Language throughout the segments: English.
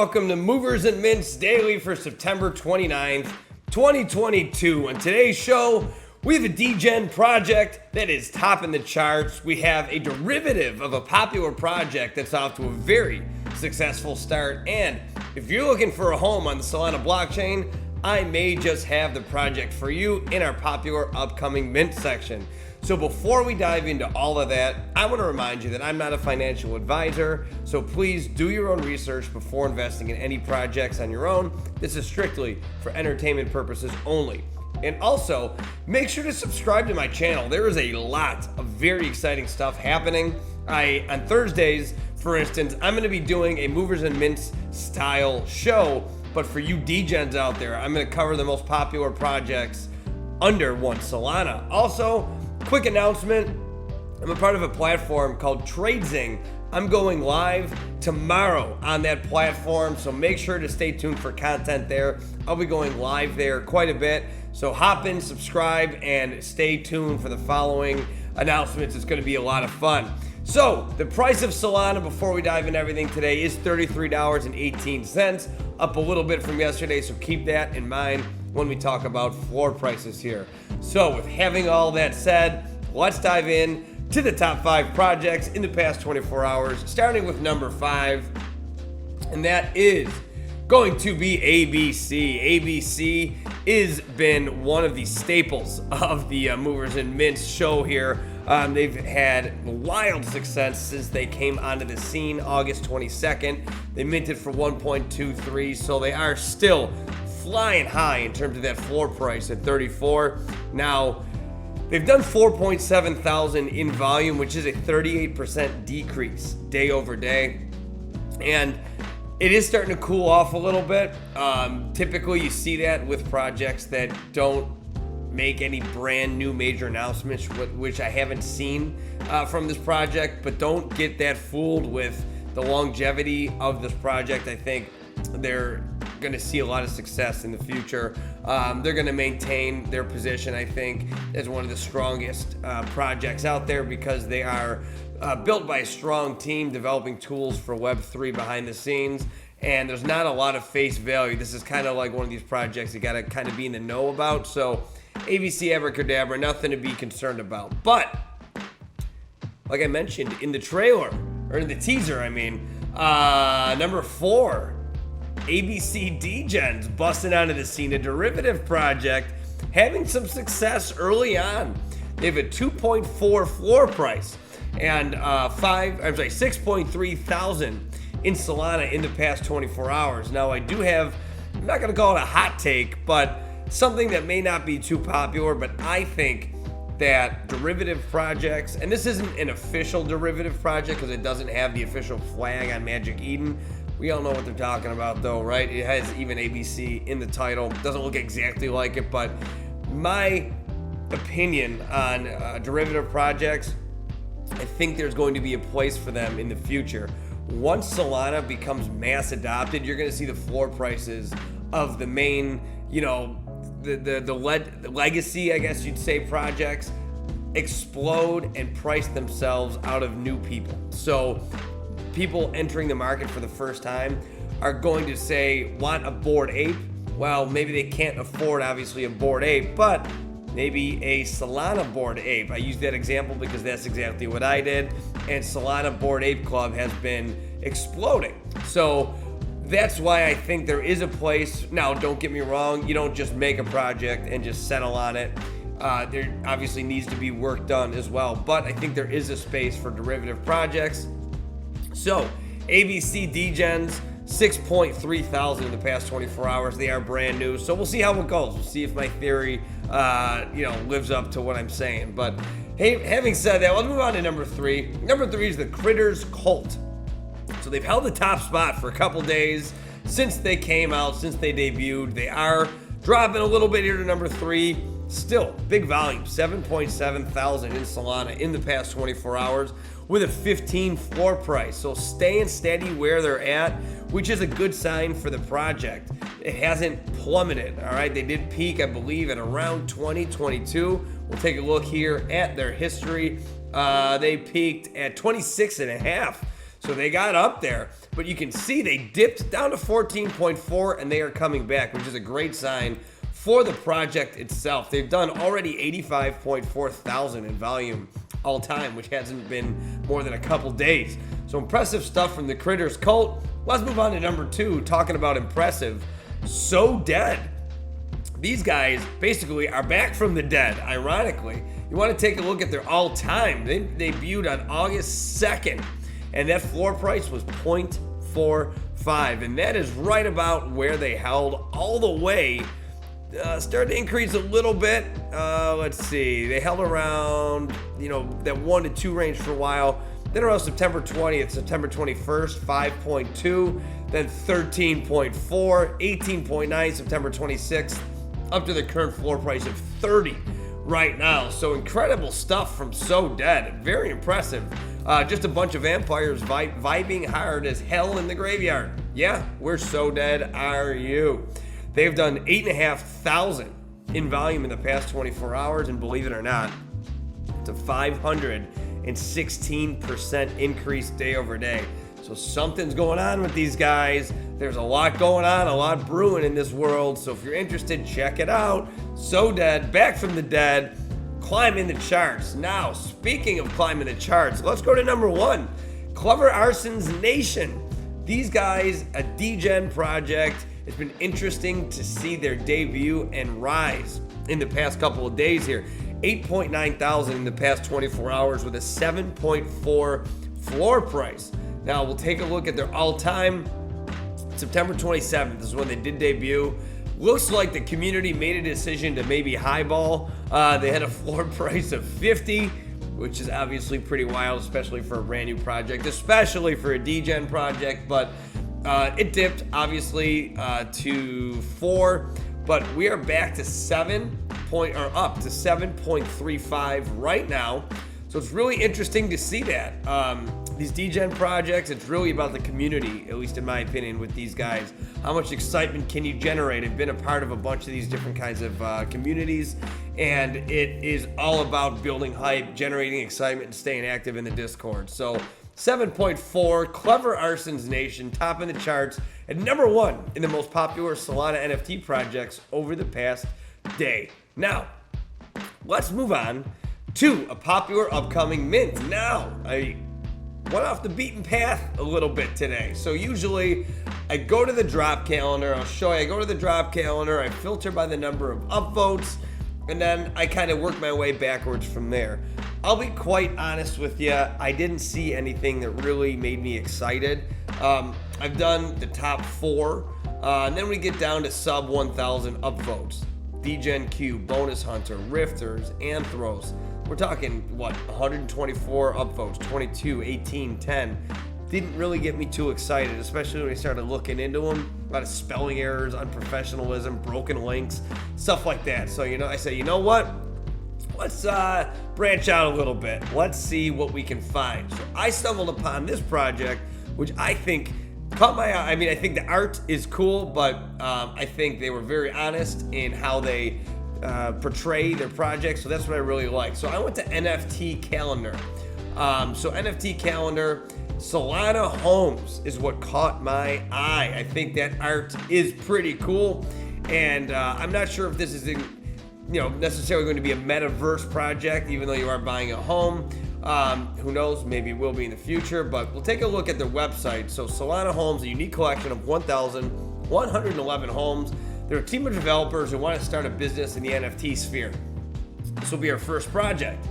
welcome to Movers and Mints Daily for September 29th, 2022. On today's show, we have a degen project that is topping the charts. We have a derivative of a popular project that's off to a very successful start. And if you're looking for a home on the Solana blockchain, I may just have the project for you in our popular upcoming mint section. So before we dive into all of that, I want to remind you that I'm not a financial advisor, so please do your own research before investing in any projects on your own. This is strictly for entertainment purposes only. And also, make sure to subscribe to my channel. There is a lot of very exciting stuff happening. On Thursdays, for instance, I'm going to be doing a Movers and Mints style show, but for you degens out there, I'm going to cover the most popular projects under one Solana. Also, quick announcement, I'm a part of a platform called TradeZing. I'm going live tomorrow on that platform, so make sure to stay tuned for content there. I'll be going live there quite a bit, so hop in, subscribe, and stay tuned for the following announcements. It's going to be a lot of fun. So, the price of Solana before we dive into everything today is $33.18, up a little bit from yesterday, so keep that in mind when we talk about floor prices here. So with having all that said, let's dive in to the top 5 projects in the past 24 hours, starting with number 5, and that is going to be ABC. ABC has been one of the staples of the Movers and Mints show here. They've had wild success since they came onto the scene August 22nd. They minted for 1.23, so they are still flying high in terms of that floor price at 34. Now, they've done 4.7 thousand in volume, which is a 38% decrease day over day. And it is starting to cool off a little bit. Typically, you see that with projects that don't make any brand new major announcements, which I haven't seen from this project, but don't get that fooled with the longevity of this project. I think they're going to see a lot of success in the future. They're going to maintain their position, I think, as one of the strongest projects out there because they are built by a strong team developing tools for Web3 behind the scenes, and there's not a lot of face value. This is kind of like one of these projects you got to kind of be in the know about. So ABC abracadabra, nothing to be concerned about. But like I mentioned in the trailer, or in the teaser, number 4, ABC Degens busting onto the scene, a derivative project having some success early on. They have a 2.4 floor price and 6.3 thousand in Solana in the past 24 hours. Now, I'm not going to call it a hot take, but something that may not be too popular, but I think that derivative projects, and this isn't an official derivative project because it doesn't have the official flag on Magic Eden. We all know what they're talking about though, right? It has even ABC in the title. Doesn't look exactly like it, but my opinion on derivative projects, I think there's going to be a place for them in the future. Once Solana becomes mass adopted, you're going to see the floor prices of the main, the legacy, I guess you'd say, projects explode and price themselves out of new people. So people entering the market for the first time are going to say, want a Bored Ape? Well, maybe they can't afford, obviously, a Bored Ape, but maybe a Solana Bored Ape. I use that example because that's exactly what I did, and Solana Bored Ape Club has been exploding. So that's why I think there is a place. Now, don't get me wrong, you don't just make a project and just settle on it. There obviously needs to be work done as well, but I think there is a space for derivative projects. So, ABC Degens, 6.3 thousand in the past 24 hours. They are brand new, so we'll see how it goes. We'll see if my theory, lives up to what I'm saying. But hey, having said that, let's move on to number 3. Number 3 is the Critters Cult. So they've held the top spot for a couple days since they came out, since they debuted. They are dropping a little bit here to number 3. Still, big volume, 7.7 thousand in Solana in the past 24 hours with a 15 floor price. So staying steady where they're at, which is a good sign for the project. It hasn't plummeted, all right? They did peak, I believe, at around 2022. We'll take a look here at their history. They peaked at 26.5. So they got up there, but you can see they dipped down to 14.4 and they are coming back, which is a great sign for the project itself. They've done already 85.4 thousand in volume all time, which hasn't been more than a couple days. So impressive stuff from the Critters cult. Let's move on to number 2, talking about impressive. SoDead. These guys basically are back from the dead, ironically. You want to take a look at their all-time. They debuted on August 2nd, and that floor price was 0.45, and that is right about where they held all the way. Started to increase a little bit. Let's see. They held around, that 1 to 2 range for a while. Then around September 20th, September 21st, 5.2, then 13.4, 18.9, September 26th, up to the current floor price of 30 right now. So incredible stuff from SoDead. Very impressive. Just a bunch of vampires vibing hard as hell in the graveyard. Yeah, where SoDead are you? They've done 8,500 in volume in the past 24 hours, and believe it or not, it's a 516% increase day over day. So something's going on with these guys. There's a lot going on, a lot brewing in this world. So if you're interested, check it out. SoDead, back from the dead, climbing the charts. Now, speaking of climbing the charts, let's go to number 1, Clever Arsens Nation. These guys, a degen project. It's been interesting to see their debut and rise in the past couple of days here. 8.9 thousand in the past 24 hours with a 7.4 floor price. Now we'll take a look at their all-time. September 27th is when they did debut. Looks like the community made a decision to maybe highball. They had a floor price of 50, which is obviously pretty wild, especially for a brand new project, especially for a degen project, but it dipped obviously to 4, but we are back to 7.35 right now. So it's really interesting to see that. These degen projects, it's really about the community, at least in my opinion, with these guys. How much excitement can you generate? I've been a part of a bunch of these different kinds of communities, and it is all about building hype, generating excitement, and staying active in the Discord. So 7.4, Clever Arsens Nation, top in the charts, and number 1 in the most popular Solana NFT projects over the past day. Now, let's move on to a popular upcoming mint. Now, I went off the beaten path a little bit today. So usually I go to the drop calendar. I'll show you. I go to the drop calendar. I filter by the number of upvotes, and then I kind of work my way backwards from there. I'll be quite honest with you. I didn't see anything that really made me excited. I've done the top 4, and then we get down to sub 1,000 upvotes. Degen Q, Bonus Hunter, Rifters, Anthros. We're talking, 124 upvotes, 22, 18, 10. Didn't really get me too excited, especially when I started looking into them. A lot of spelling errors, unprofessionalism, broken links, stuff like that. So, I say, you know what? Let's branch out a little bit. Let's see what we can find. So I stumbled upon this project, which I think caught my eye. I mean, I think the art is cool, but I think they were very honest in how they portray their project. So that's what I really like. So I went to NFT Calendar. So NFT Calendar, Solana Homes is what caught my eye. I think that art is pretty cool, and I'm not sure if this is necessarily going to be a metaverse project, even though you are buying a home. Who knows? Maybe it will be in the future, but we'll take a look at their website. So Solana Homes, a unique collection of 1,111 homes. They're a team of developers who want to start a business in the NFT sphere. This will be our first project.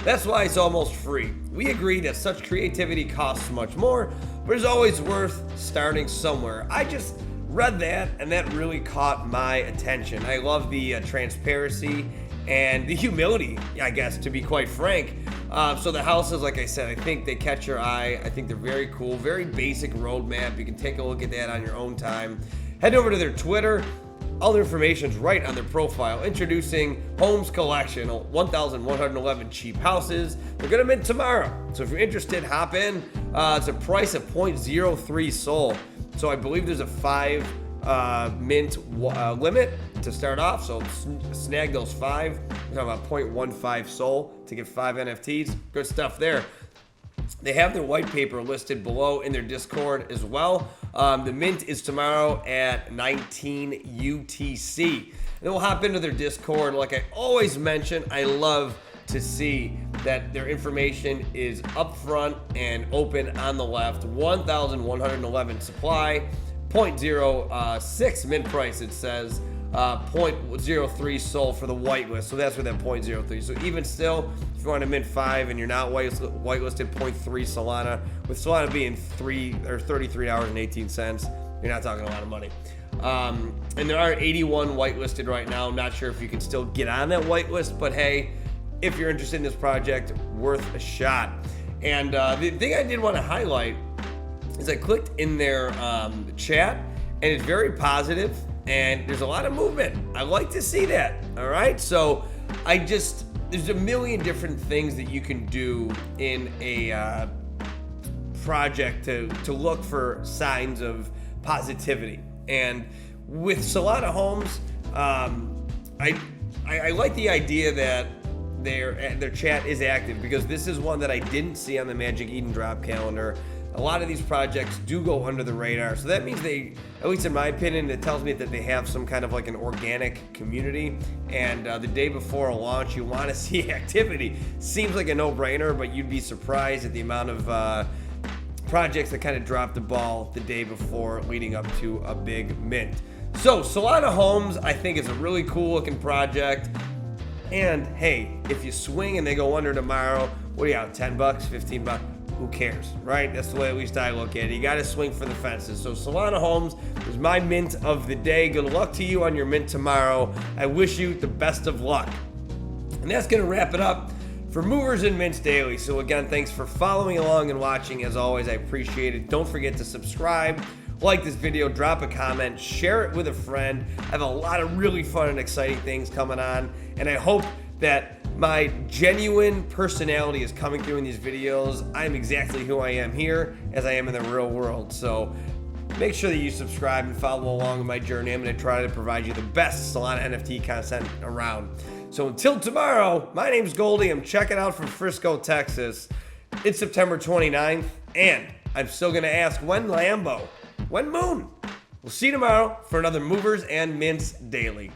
That's why it's almost free. We agree that such creativity costs much more, but it's always worth starting somewhere. I just read that, and that really caught my attention. I love the transparency and the humility, I guess, to be quite frank. So the houses, like I said, I think they catch your eye. I think they're very cool, very basic roadmap. You can take a look at that on your own time. Head over to their Twitter. All the information's right on their profile. Introducing Homes Collection, 1,111 cheap houses. They're gonna mint tomorrow. So if you're interested, hop in. It's a price of 0.03 SOL. So I believe there's a 5 mint limit to start off. So snag those 5. We're talking about 0.15 SOL to get 5 NFTs. Good stuff there. They have their white paper listed below in their Discord as well. The mint is tomorrow at 19 UTC. And then we'll hop into their Discord. Like I always mention, I love to see that their information is upfront and open on the left. 1,111 supply, 0.06 mint price, it says. 0.03 sold for the whitelist, so that's where that 0.03. So even still, if you want to mint 5 and you're not whitelisted, 0.3 Solana. With Solana being $33.18, you're not talking a lot of money. And there are 81 whitelisted right now. I'm not sure if you can still get on that whitelist, but hey, if you're interested in this project, worth a shot. And the thing I did want to highlight is I clicked in their chat, and it's very positive. And there's a lot of movement. I like to see that, all right? So there's a million different things that you can do in a project to look for signs of positivity. And with Solana Homes, I like the idea that their chat is active, because this is one that I didn't see on the Magic Eden drop calendar. A lot of these projects do go under the radar. So that means they, at least in my opinion, it tells me that they have some kind of like an organic community. And the day before a launch, you want to see activity. Seems like a no-brainer, but you'd be surprised at the amount of projects that kind of drop the ball the day before leading up to a big mint. So Solana Homes, I think, is a really cool looking project. And hey, if you swing and they go under tomorrow, what are you out, 10 bucks, 15 bucks? Who cares, right? That's the way at least I look at it. You got to swing for the fences. So Solana Homes is my mint of the day. Good luck to you on your mint tomorrow. I wish you the best of luck. And that's going to wrap it up for Movers and Mints Daily. So again, thanks for following along and watching. As always, I appreciate it. Don't forget to subscribe, like this video, drop a comment, share it with a friend. I have a lot of really fun and exciting things coming on, and I hope that my genuine personality is coming through in these videos. I'm exactly who I am here as I am in the real world. So make sure that you subscribe and follow along with my journey. I'm going to try to provide you the best Solana NFT content around. So until tomorrow, my name's Goldie. I'm checking out from Frisco, Texas. It's September 29th, and I'm still going to ask, when Lambo? When Moon? We'll see you tomorrow for another Movers and Mints Daily.